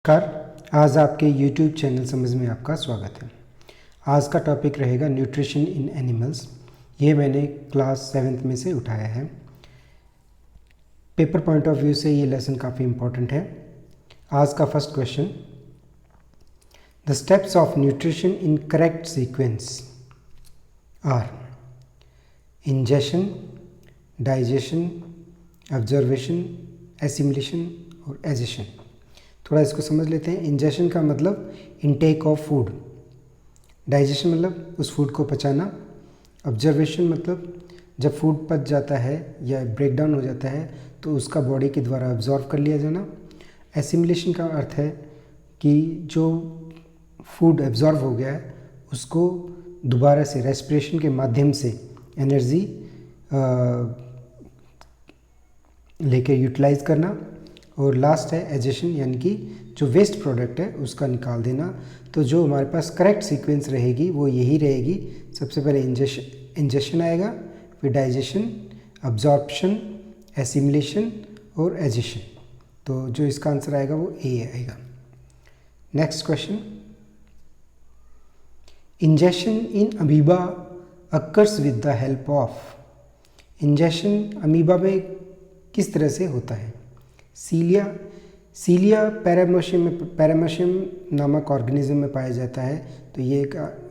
नमस्कार। आज आपके YouTube चैनल समझ में आपका स्वागत है। आज का टॉपिक रहेगा न्यूट्रिशन इन एनिमल्स। ये मैंने क्लास 7th में से उठाया है। पेपर पॉइंट ऑफ व्यू से ये लेसन काफ़ी इम्पोर्टेंट है। आज का first question, the steps of nutrition in correct sequence are ingestion, digestion, observation, assimilation और एजेशन। थोड़ा इसको समझ लेते हैं। इंजेशन का मतलब इनटेक ऑफ फूड, डाइजेशन मतलब उस फूड को पचाना, ऑब्जर्वेशन मतलब जब फूड पच जाता है या ब्रेक डाउन हो जाता है तो उसका बॉडी के द्वारा ऑब्जॉर्व कर लिया जाना। एसिमिलेशन का अर्थ है कि जो फूड ऑब्जॉर्व हो गया है उसको दोबारा से रेस्पिरेशन के माध्यम से एनर्जी लेके यूटिलाइज करना। और लास्ट है एजेशन, यानी कि जो वेस्ट प्रोडक्ट है उसका निकाल देना। तो जो हमारे पास करेक्ट सीक्वेंस रहेगी वो यही रहेगी। सबसे पहले इंजेशन आएगा, फिर डाइजेशन, अब्जॉर्प्शन, एसिमिलेशन और एजेशन। तो जो इसका आंसर आएगा वो ए आएगा। Next question, ingestion in amoeba occurs with the help of. Ingestion amoeba में किस तरह से होता है? सीलिया पैरामोशियम नामक ऑर्गेनिज्म में पाया जाता है, तो ये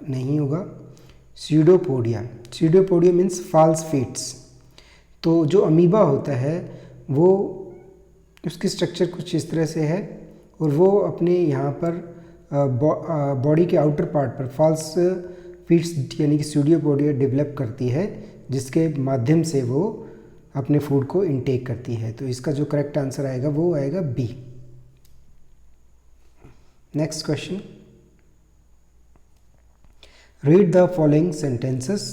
नहीं होगा। Pseudopodia means false feets. तो जो अमीबा होता है वो उसकी स्ट्रक्चर कुछ इस तरह से है और वो अपने यहाँ पर बॉडी के आउटर पार्ट पर फॉल्स फीट्स यानी कि स्यूडोपोडिया डेवलप करती है, जिसके माध्यम से वो अपने फूड को इनटेक करती है। तो इसका जो करेक्ट आंसर आएगा वो आएगा B. Next question, read the following sentences.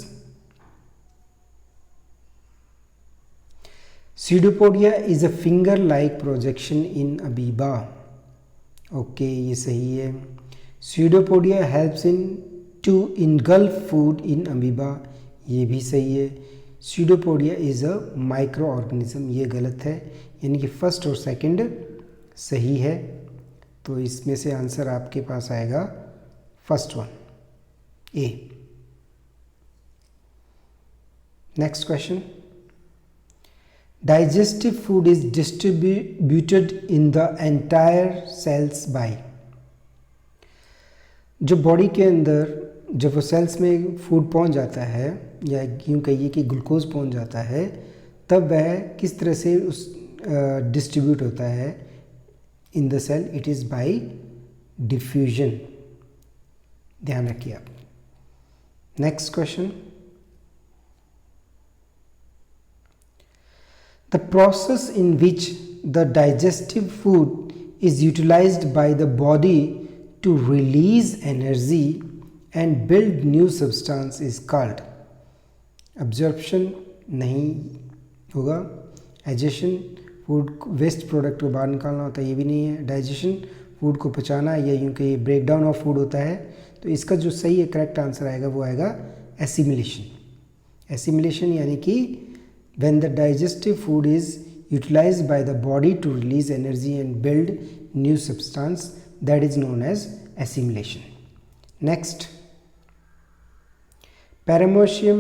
Pseudopodia is a finger like projection in amoeba. Okay, ये सही है। Pseudopodia helps in to engulf food in amoeba, ये भी सही है। Pseudopodia is a micro organism, ये गलत है, यानी कि फर्स्ट और सेकंड सही है। तो इसमें से आंसर आपके पास आएगा first one, A. Next question, digestive food is distributed in the entire cells by. जो बॉडी के अंदर जब वो सेल्स में फूड पहुंच जाता है या यूँ कहिए कि ग्लूकोज पहुंच जाता है, तब वह किस तरह से उस डिस्ट्रीब्यूट होता है in the cell? It is by diffusion. ध्यान रखिए आप। Next question, the process in which the digestive food is utilised by the body to release energy and build new substance is called। absorption नहीं होगा। एजेशन food waste product को बाहर निकालना होता है, ये भी नहीं है। डाइजेशन फूड को पचाना या यूँ कि ब्रेक डाउन ऑफ फूड होता है। तो इसका जो सही है करेक्ट आंसर आएगा वो आएगा एसिमिलेशन। एसिमिलेशन यानी कि when the digestive food is utilized by the body to release energy and build new substance, that is known as assimilation. Next, Paramecium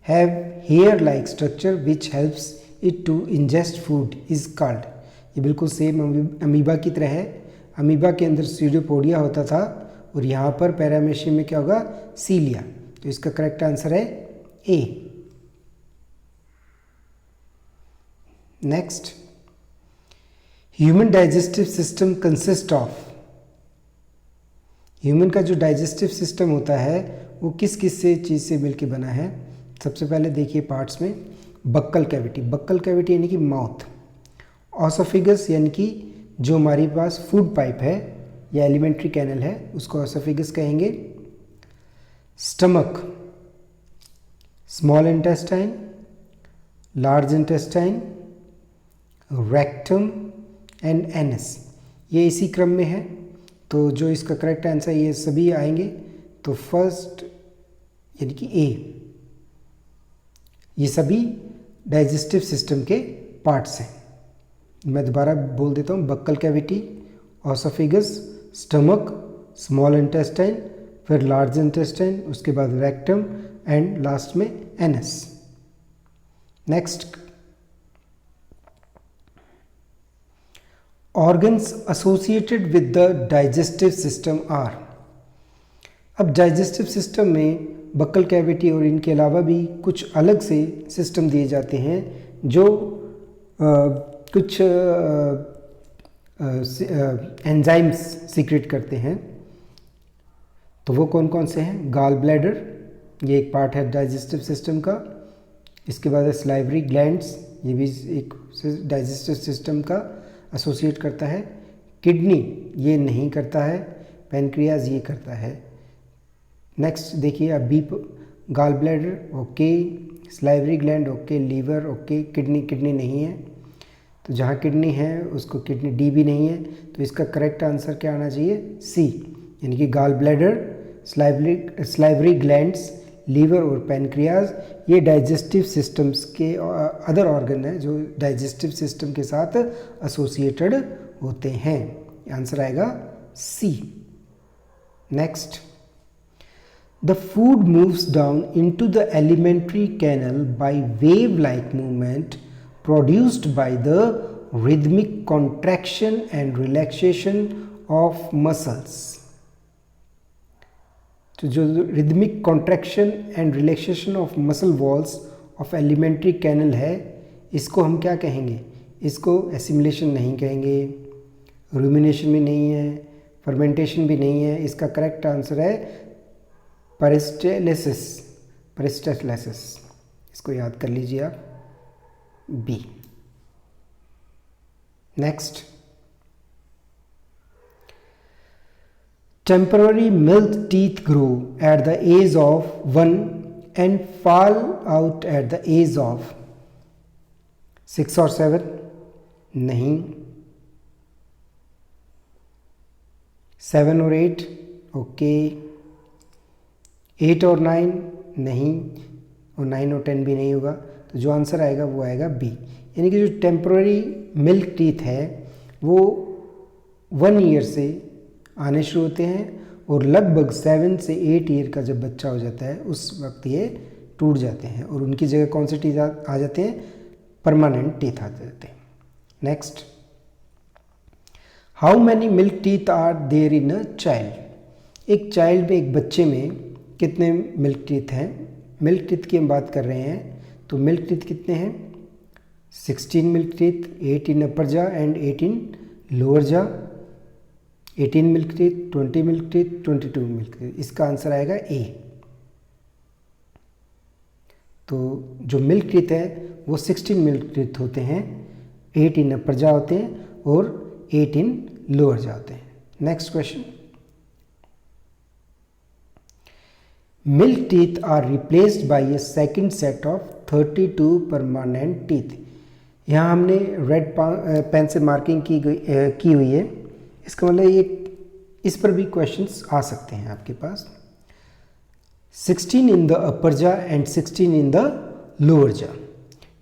have hair-like structure which helps it to ingest food is called। ये बिल्कुल same amoeba की तरह है। Amoeba के अंदर pseudopodia होता था और यहाँ पर पैरामेशियम में क्या होगा? सीलिया। तो इसका करेक्ट आंसर है A. Next, human digestive system consist of. Human का जो डाइजेस्टिव सिस्टम होता है वो किस किस से चीज़ से मिलके बना है? सबसे पहले देखिए पार्ट्स में, बक्कल कैविटी। बक्कल कैविटी यानी कि माउथ। ऑसोफिगस यानी कि जो हमारे पास फूड पाइप है या एलिमेंट्री कैनल है उसको ऑसोफिगस कहेंगे। Stomach, small intestine, large intestine, rectum and anus, ये इसी क्रम में है। तो जो इसका करेक्ट आंसर ये सभी आएंगे। तो फर्स्ट यानी कि ए, ये सभी डाइजेस्टिव सिस्टम के पार्ट्स हैं। मैं दोबारा बोल देता हूँ, buccal cavity, oesophagus, stomach, small intestine, फिर लार्ज इंटेस्टाइन, उसके बाद रेक्टम एंड लास्ट में anus. Next, organs associated with the digestive system are. अब डाइजेस्टिव सिस्टम में बक्कल कैविटी और इनके अलावा भी कुछ अलग से सिस्टम दिए जाते हैं जो कुछ एंजाइम्स सीक्रेट करते हैं। तो वो कौन कौन से हैं? गाल ब्लैडर, ये एक पार्ट है डाइजेस्टिव सिस्टम का। इसके बाद है सलाइवरी ग्लैंड्स, ये भी एक डाइजेस्टिव सिस्टम का एसोसिएट करता है। किडनी ये नहीं करता है, पैनक्रियाज ये करता है। नेक्स्ट देखिए अब B, gall bladder okay, salivary gland okay, liver okay, kidney नहीं है। तो जहाँ किडनी है उसको किडनी डी भी नहीं है, तो इसका करेक्ट आंसर क्या आना चाहिए? सी, यानी कि gall bladder, salivary glands, liver और पैनक्रियाज ये डाइजेस्टिव सिस्टम्स के अदर ऑर्गन है जो डाइजेस्टिव सिस्टम के साथ एसोसिएटेड होते हैं। आंसर आएगा C. Next, the food moves down into the alimentary canal by wave-like movement produced by the rhythmic contraction and relaxation of muscles. तो जो rhythmic contraction and relaxation of muscle walls of alimentary canal है, इसको हम क्या कहेंगे? इसको assimilation नहीं कहेंगे, rumination भी नहीं है, fermentation भी नहीं है। इसका करेक्ट आंसर है पेरिस्टालसिस। इसको याद कर लीजिए आप, B. Next, temporary milk teeth grow at the age of 1 and fall out at the age of 6 और 7 नहीं, 7 और 8 ओके, 8 और 9 नहीं, और 9 और 10 भी नहीं होगा। तो जो आंसर आएगा वो आएगा बी, यानी कि जो टेम्पररी मिल्क टीथ है वो 1 ईयर से आने शुरू होते हैं और लगभग 7 से 8 ईयर का जब बच्चा हो जाता है उस वक्त ये टूट जाते हैं और उनकी जगह कौन से टीथ आ जाते हैं? परमानेंट टीथ आ जाते हैं। Next, how many milk teeth are there in a child. एक चाइल्ड में, एक बच्चे में कितने मिल्क टीथ हैं? मिल्क टीथ की हम बात कर रहे हैं, तो मिल्क टीथ कितने हैं? 16 मिल्क टीथ, 8 इन अपर जा एंड 8 इन लोअर जा। 18 milk teeth, 20 milk teeth, 22 milk teeth. इसका आंसर आएगा ए। तो जो मिल्क टीथ है वो 16 मिल्क टीथ होते हैं, 8 इन अपर जा होते हैं और 8 इन लोअर जा होते हैं। Next question, milk teeth are replaced by a second set of 32 permanent teeth। यहाँ हमने रेड पेन से मार्किंग की हुई है, इसका मतलब ये, इस पर भी क्वेश्चंस आ सकते हैं आपके पास। 16 in the upper jaw and 16 in the lower jaw,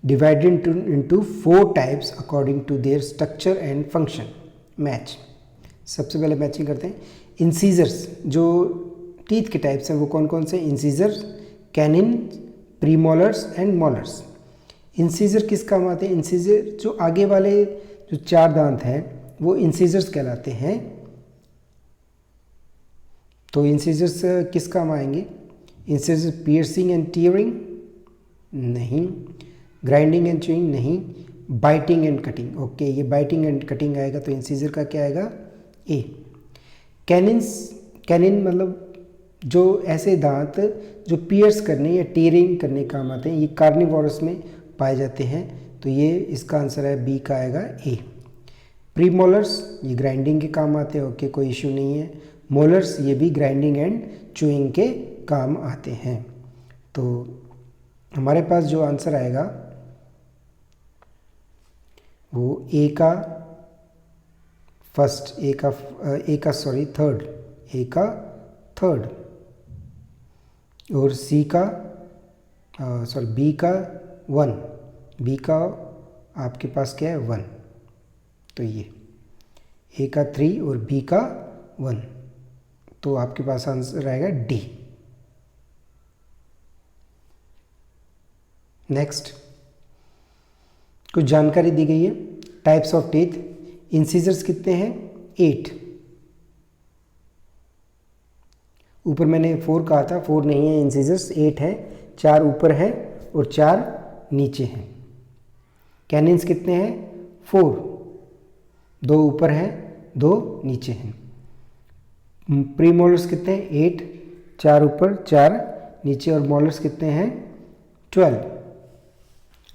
divided into 4 types according to their structure and function. Match, सबसे पहले मैचिंग करते हैं। इंसीजर्स, जो टीथ के टाइप्स हैं वो कौन कौन से? Incisor, canine, premolars and molars. Incisor किस काम आते हैं? इंसीजर जो आगे वाले जो 4 दांत हैं वो इंसीजर्स कहलाते हैं। तो इंसीजर्स किस काम आएंगे? इंसीजर पियर्सिंग एंड टीयरिंग नहीं, ग्राइंडिंग एंड च्यूइंग नहीं, बाइटिंग एंड कटिंग ओके, ये बाइटिंग एंड कटिंग आएगा, तो इंसीजर का क्या आएगा? ए। कैनिन मतलब जो ऐसे दांत जो पियर्स करने या टीयरिंग करने काम आते हैं, ये कार्निवोरस में पाए जाते हैं, तो ये इसका आंसर है बी का आएगा ए। प्रीमोलर्स ये ग्राइंडिंग के काम आते हैं, ओके कोई इश्यू नहीं है। मोलर्स ये भी ग्राइंडिंग एंड च्यूइंग के काम आते हैं। तो हमारे पास जो आंसर आएगा वो ए का फर्स्ट, थर्ड और सी का बी का 1, बी का आपके पास क्या है 1। तो ये ए का 3 और बी का 1, तो आपके पास आंसर आएगा डी। नेक्स्ट कुछ जानकारी दी गई है। टाइप्स ऑफ टीथ, इंसिजर्स कितने हैं? 8। ऊपर मैंने 4 कहा था, 4 नहीं है, इंसिजर्स 8 है, 4 ऊपर है और 4 नीचे हैं। कैनिन्स कितने हैं? 4, 2 ऊपर है, 2 नीचे हैं। प्रीमोलर्स कितने हैं? 8, 4 ऊपर, 4 नीचे, और मोलर्स कितने हैं? 12।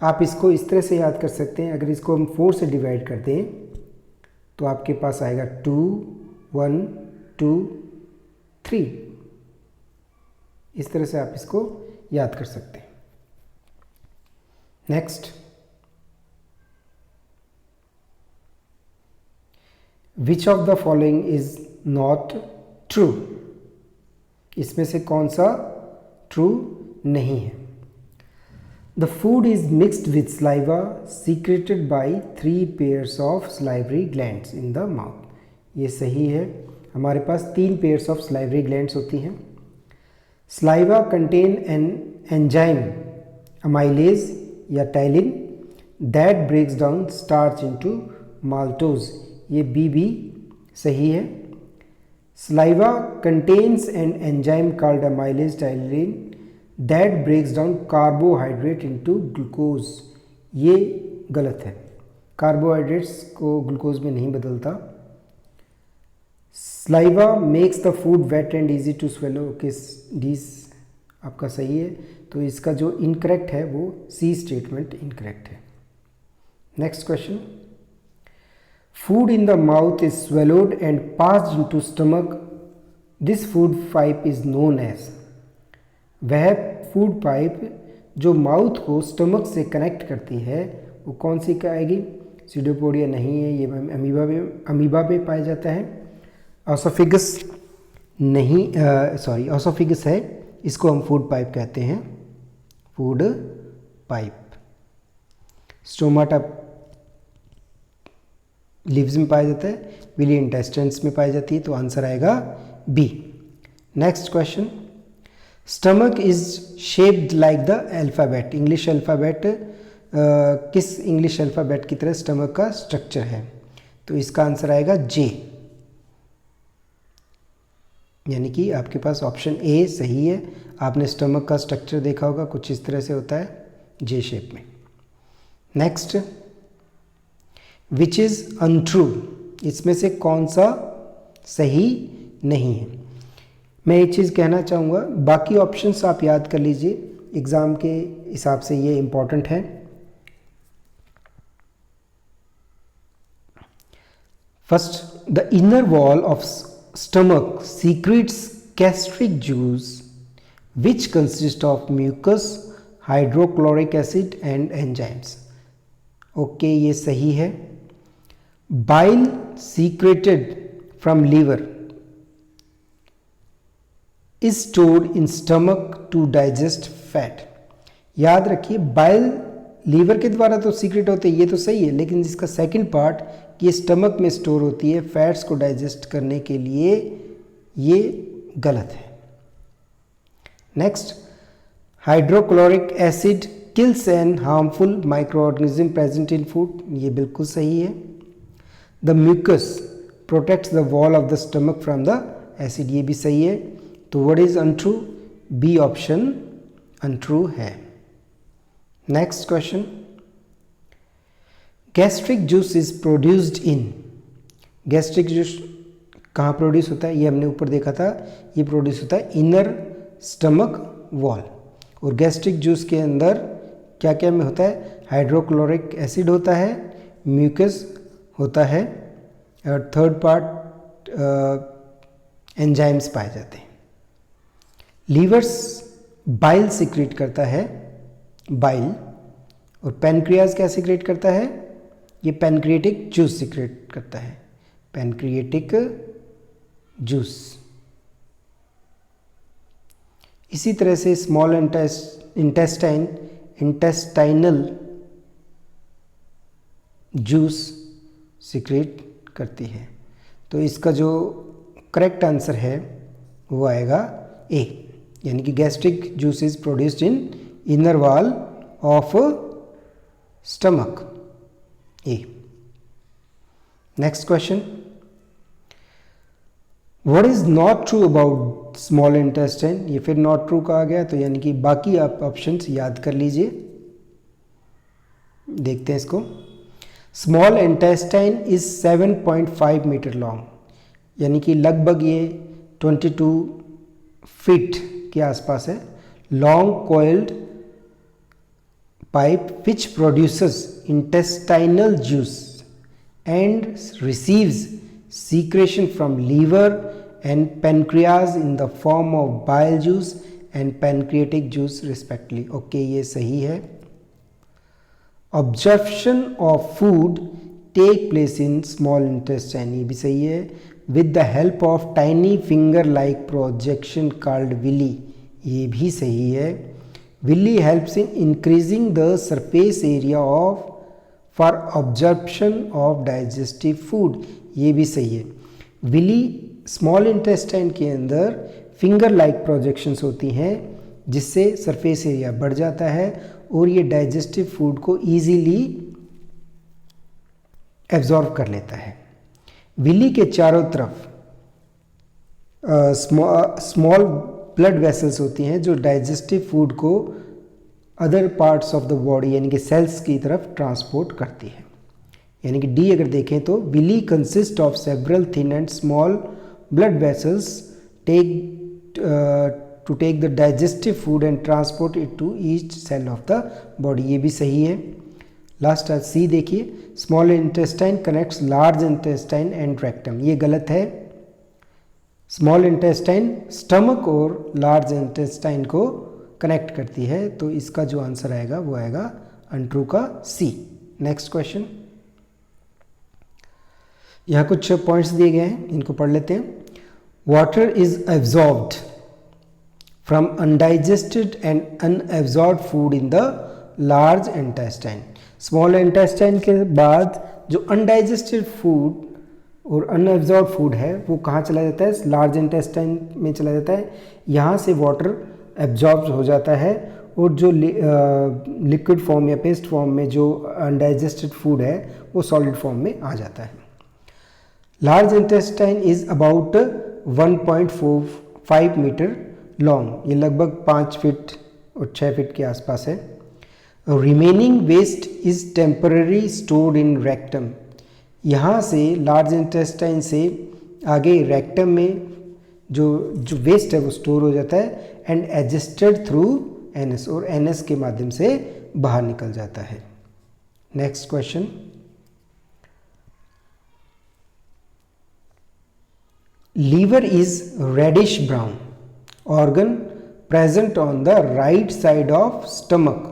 आप इसको इस तरह से याद कर सकते हैं, अगर इसको हम 4 से डिवाइड कर दें तो आपके पास आएगा 2, 1, 2, 3। इस तरह से आप इसको याद कर सकते हैं। Next, which of the following is not true? इसमें से कौन सा ट्रू नहीं है? The food is mixed with saliva secreted by 3 pairs of salivary glands in the mouth। ये सही है, हमारे पास 3 pairs of salivary glands होती हैं। Saliva contain an enzyme amylase या tailin that breaks down starch into maltose। ये B भी सही है। Saliva contains an enzyme called amylase tailin that breaks down carbohydrate into glucose। ये गलत है, कार्बोहाइड्रेट्स को ग्लूकोज में नहीं बदलता। Saliva makes the food wet and easy to swallow। किस डी आपका सही है, तो इसका जो इनकरेक्ट है वो सी स्टेटमेंट इनकरेक्ट है। Next question, food in the mouth is swallowed and passed into stomach, this food pipe is known as। वह फूड पाइप जो माउथ को स्टमक से कनेक्ट करती है वो कौन सी कहेगी? सीडोपोडिया नहीं है, ये अमीबा में पाया जाता है। ऑसोफिगस नहीं, सॉरी ऑसोफिगस है, इसको हम फूड पाइप कहते हैं, फूड पाइप। स्टोमाटा लिव्स में पाया जाता है, विली इंटेस्टाइन्स में पाई जाती है, तो आंसर आएगा B. Next question, stomach is shaped like the alphabet. English alphabet, किस इंग्लिश अल्फ़ाबेट की तरह स्टमक का स्ट्रक्चर है? तो इसका आंसर आएगा जे, यानी कि आपके पास ऑप्शन ए सही है। आपने स्टमक का स्ट्रक्चर देखा होगा, कुछ इस तरह से होता है, जे शेप में। Next, which is untrue? इसमें से कौन सा सही नहीं है? मैं एक चीज़ कहना चाहूँगा, बाकी ऑप्शंस आप याद कर लीजिए, एग्ज़ाम के हिसाब से ये इम्पॉर्टेंट है। First, the inner wall of stomach secretes gastric juice which consist of mucus, hydrochloric acid and enzymes. Okay, ये सही है। Bile secreted from liver is stored in stomach to digest fat. याद रखिए, बाइल लीवर के द्वारा तो secret होते हैं, ये तो सही है, लेकिन इसका सेकंड पार्ट कि ये स्टमक में स्टोर होती है फैट्स को डाइजेस्ट करने के लिए, ये गलत है। Next, hydrochloric acid kills an harmful micro organism present in food. ये बिल्कुल सही है। The mucus protects the wall of the stomach from the acid. ये भी सही है। तो what is untrue? B option untrue है। Next question, gastric juice is produced in. Gastric juice कहाँ प्रोड्यूस होता है? ये हमने ऊपर देखा था, ये प्रोड्यूस होता है इनर स्टमक वॉल। और गैस्ट्रिक जूस के अंदर क्या क्या में होता है? हाइड्रोक्लोरिक एसिड होता है, म्यूकस होता है, और थर्ड पार्ट एंजाइम्स पाए जाते हैं। लीवर्स बाइल सीक्रेट करता है, बाइल, और पैनक्रियाज क्या सीक्रेट करता है? ये पैनक्रिएटिक जूस सीक्रेट करता है, पैनक्रिएटिक जूस। इसी तरह से स्मॉल इंटेस्टाइनल जूस सीक्रेट करती है। तो इसका जो करेक्ट आंसर है वो आएगा ए, यानी कि gastric juice is produced in inner wall of stomach, A. Next question, what is not true about small intestine. ये फिर नॉट ट्रू कहा गया, तो यानी कि बाकी आप ऑप्शंस याद कर लीजिए। देखते हैं इसको। Small intestine is 7.5 metre long, यानी कि लगभग ये 22 फीट के आसपास है। Long coiled pipe which produces intestinal juice and receives secretion from liver and pancreas in the form of bile juice and pancreatic juice respectively। Okay, ये सही है। Absorption of food take place in small intestine, ये भी सही है। With the help of tiny finger like projection called villi, ये भी सही है। Villi helps in increasing the surface area of for absorption of digestive food, ये भी सही है। विली स्मॉल इंटेस्टाइन के अंदर फिंगर लाइक प्रोजेक्शंस होती हैं जिससे सरफेस एरिया बढ़ जाता है और ये डाइजेस्टिव फूड को इजीली एब्जॉर्ब कर लेता है। विली के चारों तरफ स्मॉल ब्लड वेसल्स होती हैं जो डाइजेस्टिव फूड को other parts of the body यानी कि सेल्स की तरफ ट्रांसपोर्ट करती है। यानी कि डी अगर देखें तो villi consist of several thin and small blood vessels to take the digestive food and transport it to each cell of the body, ये भी सही है। लास्ट सी देखिए, small intestine connects large intestine and rectum, ये गलत है। Small intestine stomach और large intestine को कनेक्ट करती है, तो इसका जो आंसर आएगा वो आएगा अनट्रू का सी। नेक्स्ट क्वेश्चन, यहाँ कुछ पॉइंट्स दिए गए हैं, इनको पढ़ लेते हैं। Water is absorbed from undigested and unabsorbed food in the large intestine. Small intestine के बाद जो अनडाइजेस्टेड फूड और अनएब्जॉर्ब्ड फूड है वो कहाँ चला जाता है? लार्ज इंटेस्टाइन में चला जाता है। यहाँ से वाटर एब्जॉर्ब हो जाता है और जो लिक्विड फॉर्म या पेस्ट फॉर्म में जो अनडाइजेस्टेड फूड है वो सॉलिड फॉर्म में आ जाता है। Large intestine is about 1.45 metre long, ये लगभग 5 फीट और 6 फीट के आसपास है। Remaining waste is temporary stored in rectum, यहाँ से लार्ज इंटेस्टाइन से आगे रेक्टम में जो वेस्ट है वो स्टोर हो जाता है एंड एडजस्टेड थ्रू एनएस, और एनएस के माध्यम से बाहर निकल जाता है। Next question, liver is reddish brown organ present on the right side of stomach.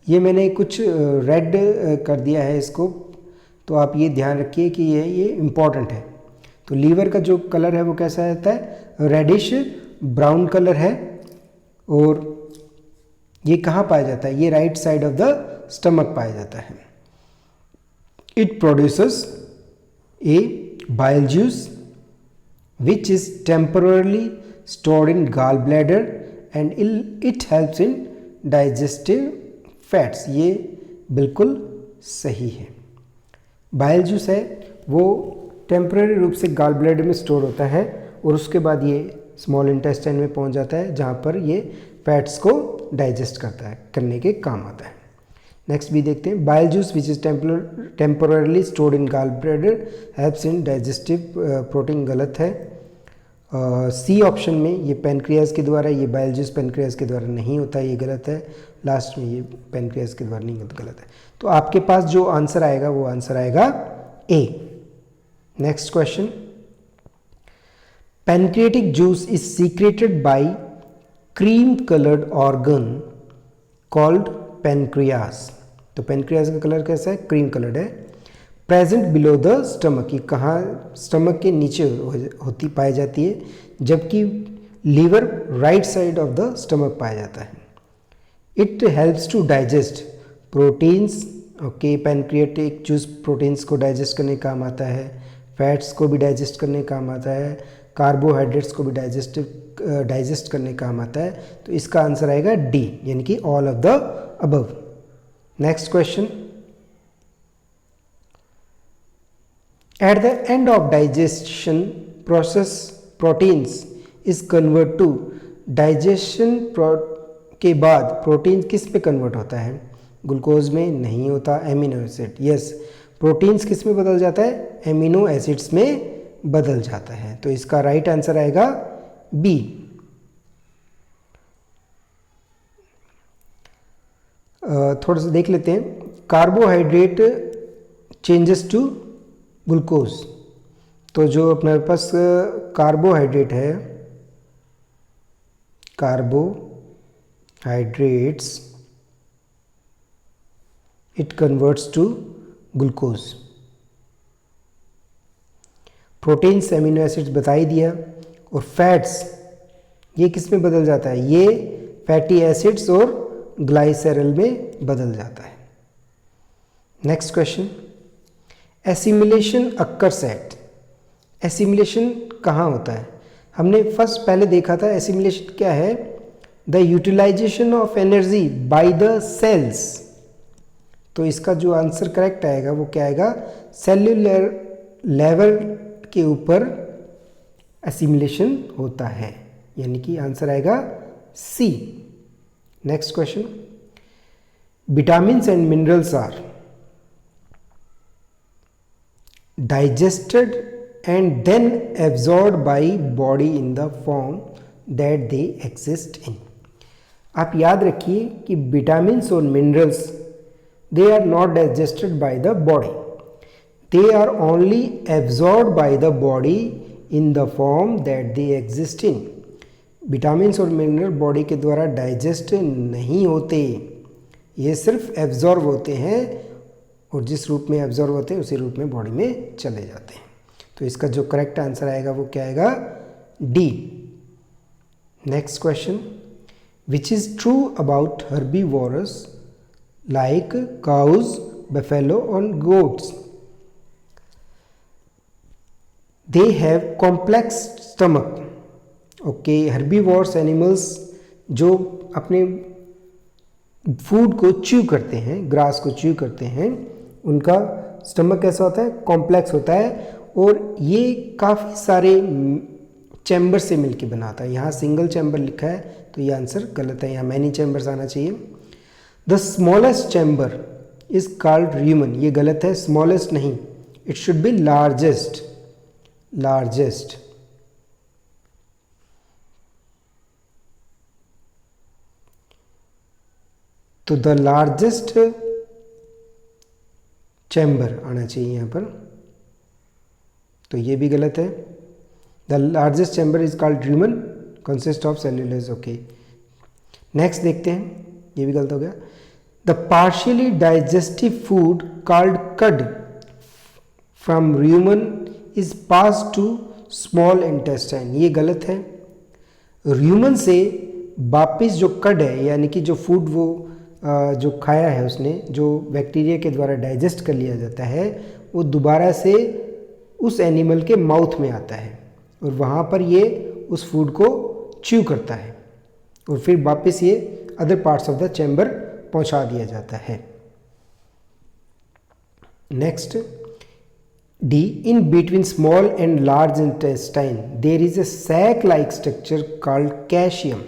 ये मैंने कुछ रेड कर दिया है इसको, तो आप ये ध्यान रखिए कि ये इम्पॉर्टेंट है। तो लीवर का जो कलर है वो कैसा रहता है? रेडिश ब्राउन कलर है, और ये कहाँ पाया जाता है? ये right side of the stomach पाया जाता है। It produces A bile juice which is temporarily stored in gallbladder and it helps in digestive fats, ये बिल्कुल सही है। बाइल जूस है वो टेम्पररी रूप से गाल ब्लैडर में स्टोर होता है और उसके बाद ये स्मॉल इंटेस्टाइन में पहुंच जाता है जहाँ पर ये फैट्स को डाइजेस्ट करने के काम आता है। नेक्स्ट भी देखते हैं, bile juice which is temporarily stored in gall bladder helps in digestive protein, गलत है। सी ऑप्शन में ये पेनक्रियाज के द्वारा, ये बाइल जूस पेनक्रियाज के द्वारा नहीं होता, ये गलत है। लास्ट में ये पेनक्रियाज के द्वारा नहीं, गलत है। तो आपके पास जो आंसर आएगा वो आंसर आएगा A. Next question, pancreatic juice is secreted by cream coloured organ called pancreas. तो पेनक्रियाज का कलर कैसा है? क्रीम कलर्ड है। प्रेजेंट बिलो द स्टमक, ये कहाँ? स्टमक के नीचे होती पाई जाती है, जबकि liver right side of the stomach पाया जाता है। It helps to digest proteins, okay, pancreatic juice proteins को डाइजेस्ट करने का काम आता है। फैट्स को भी डाइजेस्ट करने का काम आता है, कार्बोहाइड्रेट्स को भी डाइजेस्ट करने का काम आता है। तो इसका आंसर आएगा डी, यानी कि all of the above. Next question, at the end of digestion process proteins is convert to, digestion के बाद प्रोटीन किस पे कन्वर्ट होता है? ग्लूकोज में नहीं होता, एमिनो एसिड। यस, प्रोटीन्स किस में बदल जाता है? एमिनो एसिड्स में बदल जाता है। तो इसका राइट आंसर आएगा बी। थोड़ा सा देख लेते हैं, कार्बोहाइड्रेट चेंजेस टू ग्लूकोज। तो जो अपने पास कार्बोहाइड्रेट है, carbohydrates it converts to glucose. Proteins amino acids बता ही दिया। और फैट्स ये किस में बदल जाता है? ये फैटी एसिड्स और ग्लाइसेरल में बदल जाता है। Next question, assimilation occurs at, assimilation कहाँ होता है? हमने पहले देखा था एसिमिलेशन क्या है? The utilisation of energy by the cells. तो इसका जो आंसर करेक्ट आएगा वो क्या आएगा? सेल्यूलर लेवल के ऊपर एसिमिलेशन होता है, यानी कि आंसर आएगा C. Next question, vitamins and minerals are digested and then absorbed by body in the form that they exist in. आप याद रखिए कि विटामिन्स और minerals they are not digested by the body, they are only absorbed by the body in the form that they exist in। Vitamins और mineral body के द्वारा digest नहीं होते, ये सिर्फ एब्जॉर्ब होते हैं और जिस रूप में एब्जॉर्ब होते हैं उसी रूप में बॉडी में चले जाते हैं। तो इसका जो करेक्ट आंसर आएगा वो क्या आएगा? D. Next question, which is true about herbivorous like cows, buffalo and goats? They have complex stomach। Okay, herbivores animals जो अपने फूड को च्यू करते हैं, ग्रास को च्यू करते हैं, उनका स्टमक कैसा होता है? कॉम्प्लेक्स होता है और ये काफ़ी सारे चैम्बर से मिलके बनाता है। यहाँ सिंगल चैम्बर लिखा है तो ये आंसर गलत है, यहाँ मैनी चैम्बर्स आना चाहिए। The smallest chamber is called rumen, ये गलत है, स्मॉलेस्ट नहीं, it should be largest. Largest तो द लार्जेस्ट चैम्बर आना चाहिए यहाँ पर, तो ये भी गलत है। The largest chamber is called rumen, consist of cellulose. Okay, next देखते हैं, ये भी गलत हो गया। The partially digestive food called cud from rumen is pass to small intestine, ये गलत है। र्यूमन से वापिस जो कड है, यानी कि जो फूड वो जो खाया है उसने, जो बैक्टीरिया के द्वारा डाइजेस्ट कर लिया जाता है, वो दोबारा से उस एनिमल के माउथ में आता है और वहाँ पर ये उस फूड को च्यू करता है और फिर वापस ये other parts of the chamber पहुंचा दिया जाता है। Next, D, in between small and large intestine there is a sac like structure called caecum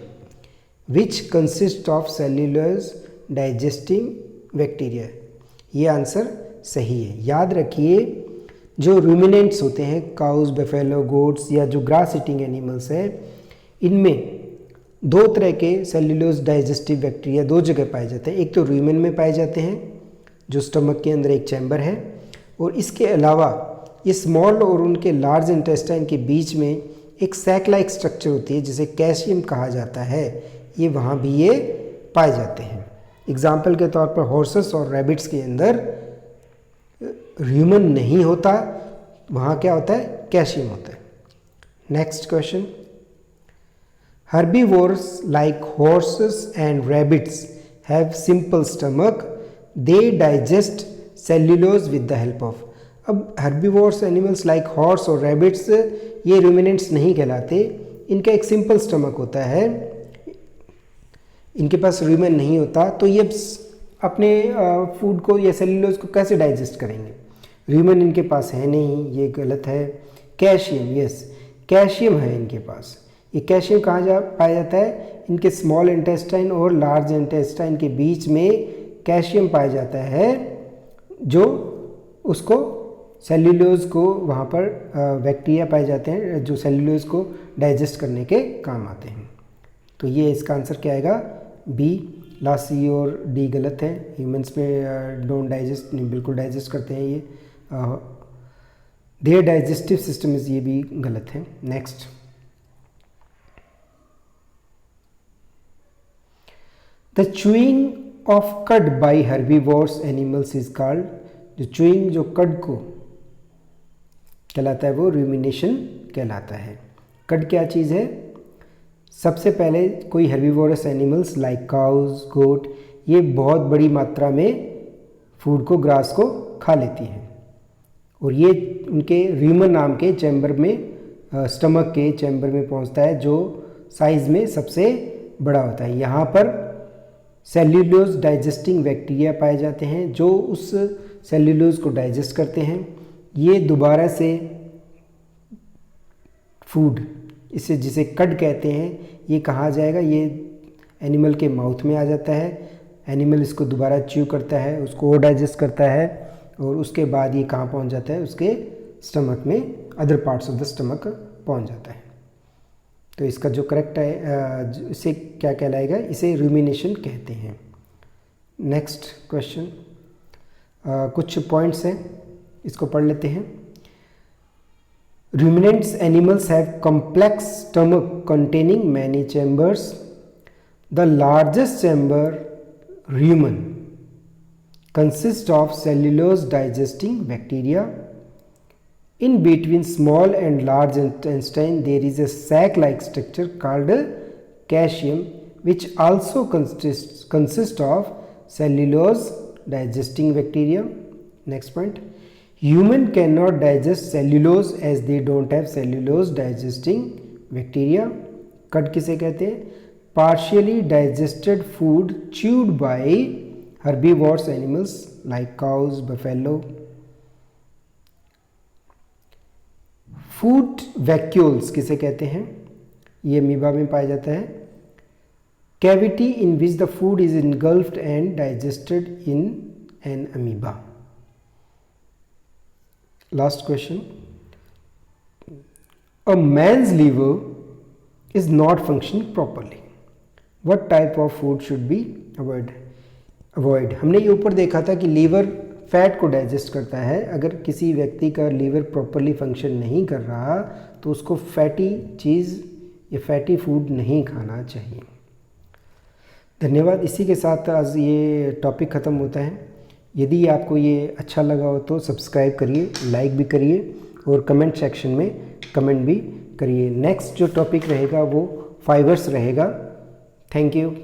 which consist of cellulose digesting bacteria. ये आंसर सही है। याद रखिए, जो रूमिनेंट्स होते हैं, काउज, बफेलो, गोट्स या जो ग्रास ईटिंग एनिमल्स हैं, इनमें दो तरह के सेल्यूलोज डाइजेस्टिव बैक्टीरिया दो जगह पाए जाते हैं। एक तो रूमेन में पाए जाते हैं जो स्टमक के अंदर एक चैम्बर है, और इसके अलावा ये स्मॉल और उनके लार्ज इंटेस्टाइन के बीच में एक सैक लाइक स्ट्रक्चर होती है जिसे कैल्शियम कहा जाता है, ये वहाँ भी ये पाए जाते हैं। एग्जाम्पल के तौर पर हॉर्सेस और रैबिट्स के अंदर र्यूमन नहीं होता, वहाँ क्या होता है? कैल्शियम होता है। Next question, herbivores like horses and rabbits have simple stomach, they digest cellulose with the help of। अब हर्बीवोर्स एनिमल्स लाइक हॉर्स और रैबिट्स ये रूमिनेंट्स नहीं कहलाते, इनका एक सिंपल स्टमक होता है, इनके पास रूमेन नहीं होता, तो ये अपने फूड को या सेल्यूलोज को कैसे डाइजेस्ट करेंगे? रूमेन इनके पास है नहीं, ये गलत है। कैल्शियम, यस कैल्शियम है इनके पास। ये कैल्शियम कहाँ पाया जाता है? इनके स्मॉल इंटेस्टाइन और लार्ज इंटेस्टाइन के बीच में कैल्शियम पाया जाता है, जो उसको सेल्यूलोज को वहाँ पर बैक्टीरिया पाए जाते हैं जो सेल्यूलोज को डाइजेस्ट करने के काम आते हैं। तो ये इसका आंसर क्या आएगा? बी। लास्ट सी और डी गलत है। ह्यूमंस में डोंट डाइजेस्ट, नहीं बिल्कुल डाइजेस्ट करते हैं ये। देयर डाइजेस्टिव सिस्टम इज, ये भी गलत है। Next, the chewing of cud by herbivores animals is called, जो चूइंग जो कड को कहलाता है वो रूमिनेशन कहलाता है। कड क्या चीज़ है? सबसे पहले कोई हर्बीवोरस एनिमल्स लाइक काउज, गोट, ये बहुत बड़ी मात्रा में फूड को, ग्रास को खा लेती हैं और ये उनके र्यूमन नाम के चैम्बर में, स्टमक के चैम्बर में पहुंचता है, जो साइज़ में सबसे बड़ा होता है। यहाँ पर सेल्यूलोज डाइजेस्टिंग बैक्टीरिया पाए जाते हैं जो उस सेल्यूलोज को डाइजेस्ट करते हैं। ये दोबारा से फूड, इसे जिसे कड कहते हैं, ये कहाँ जाएगा? ये एनिमल के माउथ में आ जाता है। एनिमल इसको दोबारा च्यू करता है, उसको और डाइजेस्ट करता है और उसके बाद ये कहाँ पहुँच जाता है? उसके स्टमक में, other parts of the stomach पहुँच जाता है। तो इसका जो करेक्ट है, इसे क्या कहलाएगा? इसे रूमिनेशन कहते हैं। नेक्स्ट क्वेश्चन, कुछ पॉइंट्स हैं, इसको पढ़ लेते हैं। Ruminants animals have complex stomach containing many chambers. The largest chamber, rumen, consists of cellulose digesting bacteria. In between small and large intestine there is a sac-like structure called caecum, which also consists of cellulose digesting bacteria. Next point, human cannot digest cellulose as they don't have cellulose digesting bacteria. कड किसे कहते हैं? Partially digested food chewed by herbivores animals like cows, buffalo. Food vacuoles किसे कहते हैं? ये amoeba में पाया जाता है। Cavity in which the food is engulfed and digested in an amoeba. Last question, a man's liver is not functioning properly. What type of food should be avoid? हमने ये ऊपर देखा था कि लीवर फैट को डाइजेस्ट करता है। अगर किसी व्यक्ति का लीवर प्रॉपरली फंक्शन नहीं कर रहा तो उसको फैटी चीज़ या फैटी फूड नहीं खाना चाहिए। धन्यवाद। इसी के साथ आज ये टॉपिक ख़त्म होता है। यदि आपको ये अच्छा लगा हो तो सब्सक्राइब करिए, लाइक भी करिए और कमेंट सेक्शन में कमेंट भी करिए। नेक्स्ट जो टॉपिक रहेगा वो फाइबर्स रहेगा। Thank you.